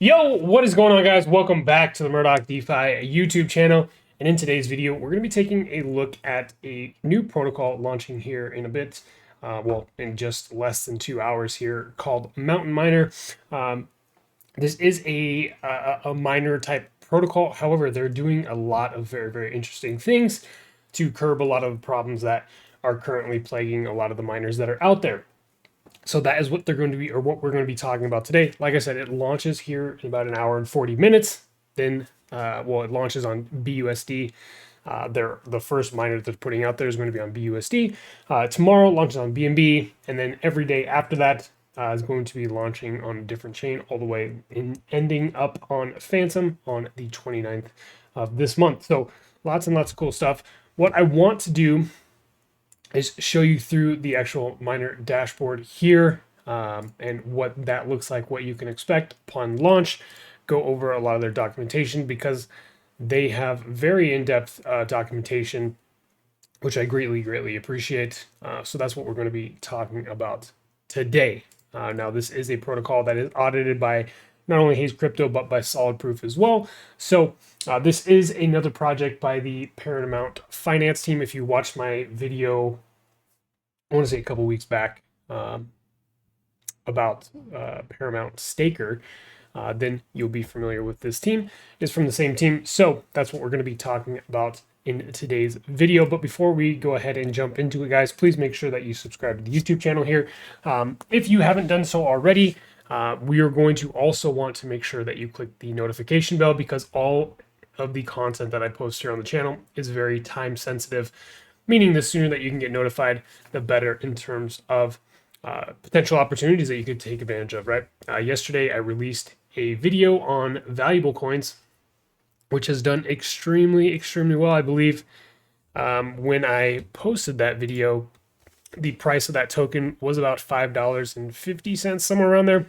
Yo, what is going on, guys? Welcome back to the Murdoch DeFi YouTube channel. And in today's video, we're going to be taking a look at a new protocol launching here in a bit. Well, in just less than 2 hours here, called Mountain Miner. This is a miner type protocol. However, they're doing a lot of very interesting things to curb a lot of problems that are currently plaguing a lot of the miners that are out there. So that is what they're going to be, or what we're going to be talking about today. Like I said, it launches here in about an hour and 40 minutes. Then, it launches on BUSD. The first miner that they're putting out there is going to be on BUSD. Tomorrow launches on BNB, and then every day after that is going to be launching on a different chain, all the way ending up on Phantom on the 29th of this month. So lots and lots of cool stuff. What I want to do is show you through the actual miner dashboard here, and what that looks like, what you can expect upon launch. Go over a lot of their documentation because they have very in-depth documentation, which I greatly appreciate. So that's what we're going to be talking about today. Now, this is a protocol that is audited by not only Haze Crypto, but by Solid Proof as well. So this is another project by the Paramount Finance team. If you watched my video, I want to say a couple weeks back, about Paramount Staker, then you'll be familiar with this team. It's from the same team. So that's what we're going to be talking about in today's video. But before we go ahead and jump into it, guys, please make sure that you subscribe to the YouTube channel here. If you haven't done so already, we are going to also want to make sure that you click the notification bell, because all of the content that I post here on the channel is very time sensitive, meaning the sooner that you can get notified, the better in terms of potential opportunities that you could take advantage of, right? Yesterday, I released a video on valuable coins, which has done extremely well, I believe. When I posted that video, the price of that token was about $5.50, somewhere around there.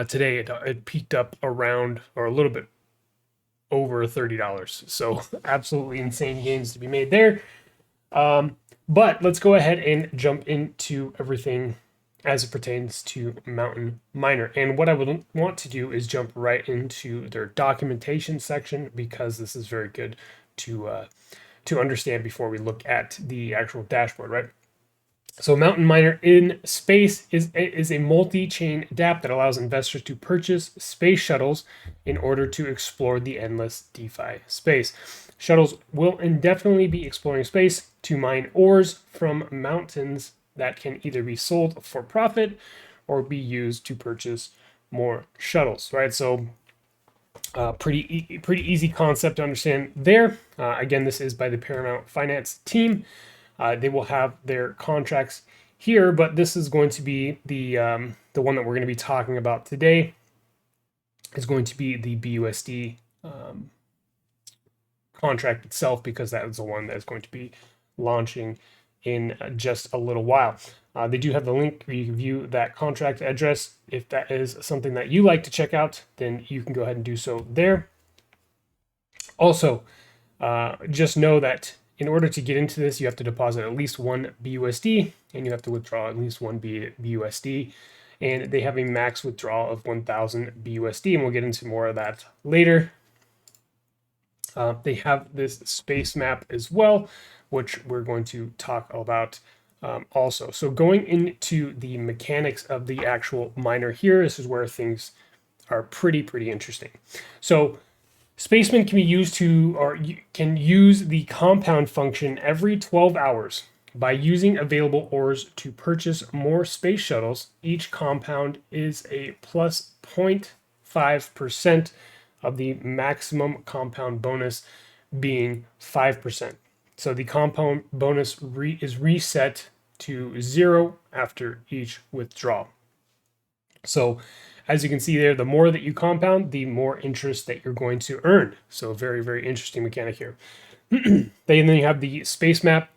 Today, it peaked up around, or a little bit over $30. So absolutely insane gains to be made there. But let's go ahead and jump into everything as it pertains to Mountain Miner. And what I would want to do is jump right into their documentation section, because this is very good to understand before we look at the actual dashboard, right? So Mountain Miner in space is a multi-chain dApp that allows investors to purchase space shuttles in order to explore the endless DeFi space. Shuttles will indefinitely be exploring space to mine ores from mountains that can either be sold for profit or be used to purchase more shuttles, right? So pretty easy concept to understand there. Again, this is by the Paramount Finance team. They will have their contracts here, but this is going to be the one that we're going to be talking about today. Is going to be the BUSD contract itself, because that is the one that is going to be launching in just a little while. They do have the link where you can view that contract address. If that is something that you like to check out, then you can go ahead and do so there. Also, just know that in order to get into this, you have to deposit at least one BUSD, and you have to withdraw at least one BUSD. And they have a max withdrawal of 1,000 BUSD, and we'll get into more of that later. They have this space map as well, which we're going to talk about also. So going into the mechanics of the actual miner here, this is where things are pretty interesting. So Spaceman can be used to, or you can use the compound function every 12 hours by using available ores to purchase more space shuttles. Each compound is a plus 0.5% of the maximum compound bonus being 5%. So the compound bonus is reset to 0 after each withdrawal. So as you can see there, the more that you compound, the more interest that you're going to earn. So very interesting mechanic here. Then you have the space map.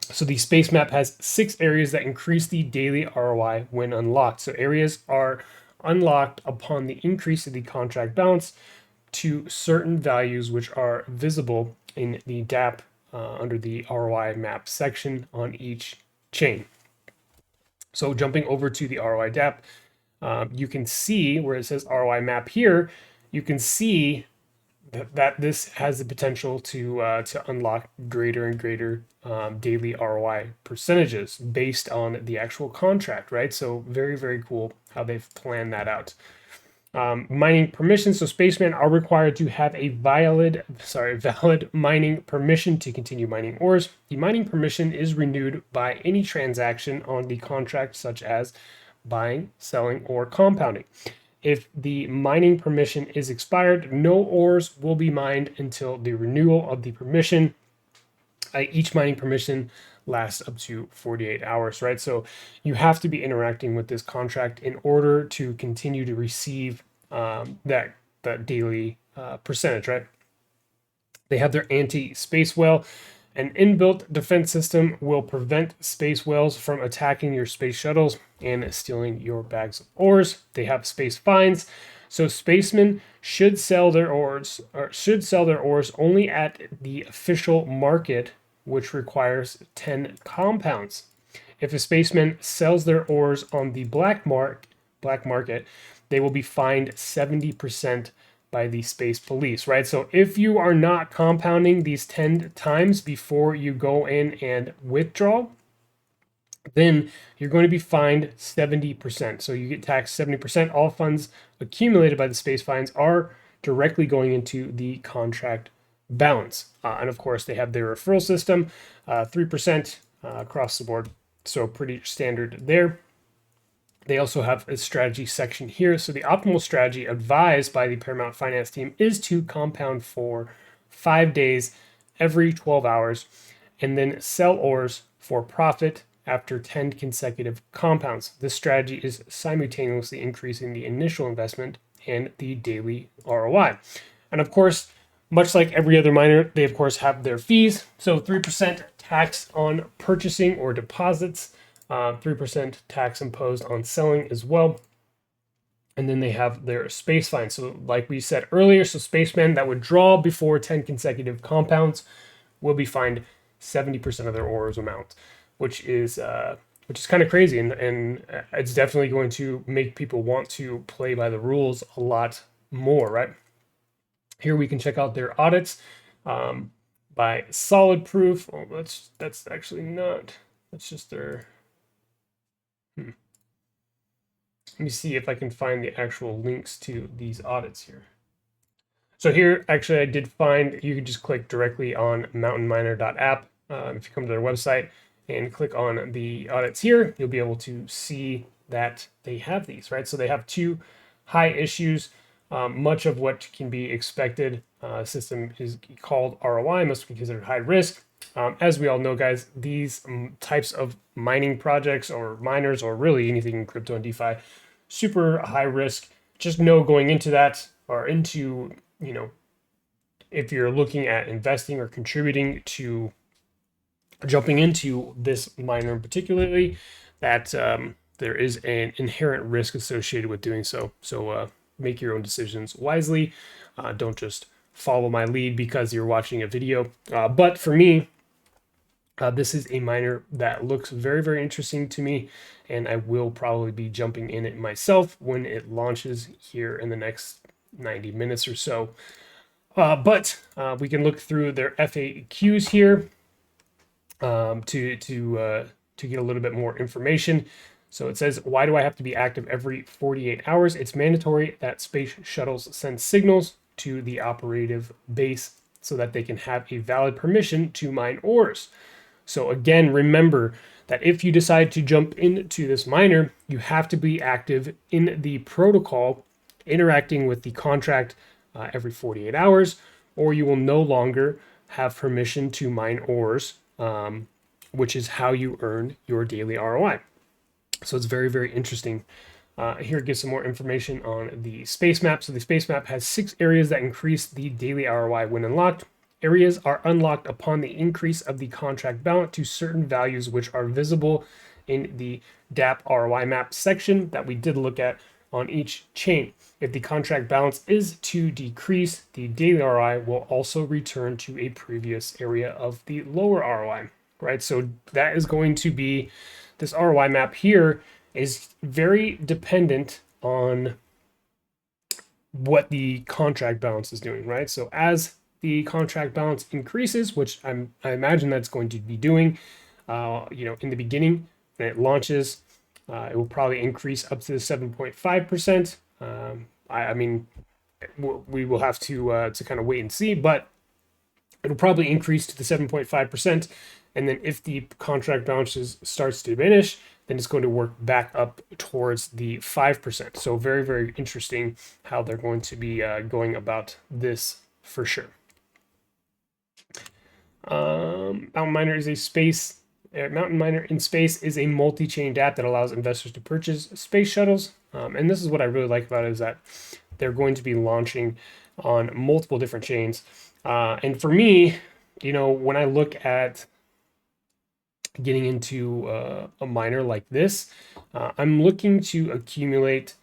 So the space map has 6 areas that increase the daily ROI when unlocked. So areas are unlocked upon the increase of the contract balance to certain values, which are visible in the dApp under the ROI map section on each chain. So jumping over to the ROI dApp, you can see where it says ROI map here, you can see that this has the potential to unlock greater and greater daily ROI percentages based on the actual contract, right? So very, very cool how they've planned that out. Mining permissions. So spacemen are required to have a valid mining permission to continue mining ores. The mining permission is renewed by any transaction on the contract, such as buying, selling, or compounding. If the mining permission is expired, no ores will be mined until the renewal of the permission. Each mining permission lasts up to 48 hours, right? So you have to be interacting with this contract in order to continue to receive that daily percentage, right? They have their anti-space whale. An inbuilt defense system will prevent space whales from attacking your space shuttles and stealing your bags of ores. They have space fines. So spacemen should sell their ores only at the official market, which requires 10 compounds. If a spaceman sells their ores on the black market, they will be fined 70% by the space police, right? So if you are not compounding these 10 times before you go in and withdraw, then you're going to be fined 70%. So you get taxed 70%. All funds accumulated by the space fines are directly going into the contract balance. And of course, they have their referral system, 3% across the board. So pretty standard there. They also have a strategy section here. So the optimal strategy advised by the Paramount Finance team is to compound for 5 days every 12 hours and then sell ores for profit after 10 consecutive compounds. This strategy is simultaneously increasing the initial investment and the daily ROI. And of course, much like every other miner, they of course have their fees. So 3% tax on purchasing or deposits, 3% tax imposed on selling as well. And then they have their space fine. So like we said earlier, so spacemen that would draw before 10 consecutive compounds will be fined 70% of their ores amount, which is kind of crazy. And it's definitely going to make people want to play by the rules a lot more, right? Here we can check out their audits by Solid Proof. Oh, that's actually not, that's just their, Let me see if I can find the actual links to these audits here. So here, actually, I did find, you could just click directly on mountainminer.app. If you come to their website and click on the audits here, you'll be able to see that they have these, right? So they have 2 high issues. Much of what can be expected. System is called ROI, must be considered high risk. As we all know, guys, these types of mining projects or miners or really anything in crypto and DeFi, super high risk. Just know going into that or into, if you're looking at investing or contributing to jumping into this miner particularly, that there is an inherent risk associated with doing so. So make your own decisions wisely. Don't just follow my lead because you're watching a video. But for me, this is a miner that looks very, very interesting to me, and I will probably be jumping in it myself when it launches here in the next 90 minutes or so. But we can look through their FAQs here to get a little bit more information. So it says, why do I have to be active every 48 hours? It's mandatory that space shuttles send signals to the operative base so that they can have a valid permission to mine ores. So again, remember that if you decide to jump into this miner, you have to be active in the protocol, interacting with the contract every 48 hours, or you will no longer have permission to mine ores, which is how you earn your daily ROI. So it's very, very interesting. Here it gives some more information on the space map. So the space map has 6 areas that increase the daily ROI when unlocked. Areas are unlocked upon the increase of the contract balance to certain values, which are visible in the DApp ROI map section that we did look at on each chain. If the contract balance is to decrease, the daily ROI will also return to a previous area of the lower ROI, right? So that is going to be, this ROI map here is very dependent on what the contract balance is doing, right? So as the contract balance increases, which I imagine that's going to be doing, in the beginning when it launches, it will probably increase up to the 7.5%. I mean, we will have to kind of wait and see, but it'll probably increase to the 7.5%. And then if the contract balance starts to diminish, then it's going to work back up towards the 5%. So very, very interesting how they're going to be going about this for sure. Mountain Miner is a Mountain Miner in Space is a multi-chain app that allows investors to purchase space shuttles. And this is what I really like about it, is that they're going to be launching on multiple different chains. And for me, when I look at getting into a miner like this, I'm looking to accumulate,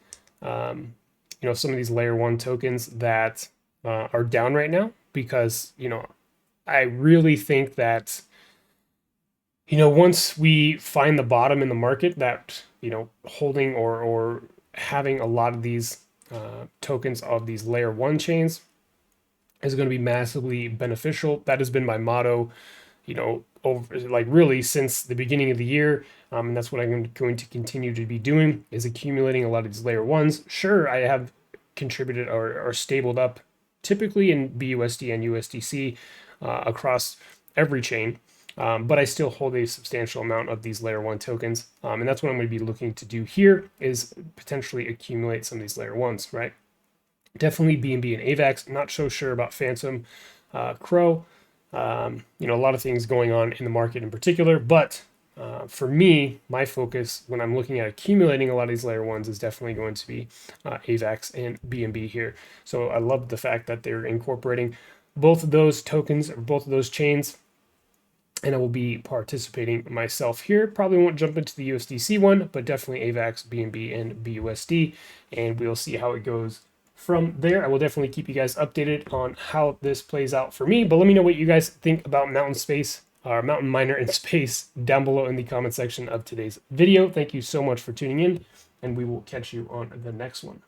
some of these layer 1 tokens that are down right now, because, I really think that, once we find the bottom in the market, that, holding or having a lot of these tokens of these layer 1 chains is going to be massively beneficial. That has been my motto, over like really since the beginning of the year. And that's what I'm going to continue to be doing, is accumulating a lot of these layer 1s. Sure, I have contributed or stabled up typically in BUSD and USDC across every chain. But I still hold a substantial amount of these layer 1 tokens. And that's what I'm going to be looking to do here, is potentially accumulate some of these layer 1s, right? Definitely BNB and AVAX. Not so sure about Phantom, Crow. A lot of things going on in the market in particular. But for me, my focus when I'm looking at accumulating a lot of these layer 1s is definitely going to be AVAX and BNB here. So I love the fact that they're incorporating both of those tokens, or both of those chains, and I will be participating myself here. Probably won't jump into the USDC one, but definitely AVAX, BNB, and BUSD, and we'll see how it goes from there. I will definitely keep you guys updated on how this plays out for me, but let me know what you guys think about Mountain Miner in Space down below in the comment section of today's video. Thank you so much for tuning in, and we will catch you on the next one.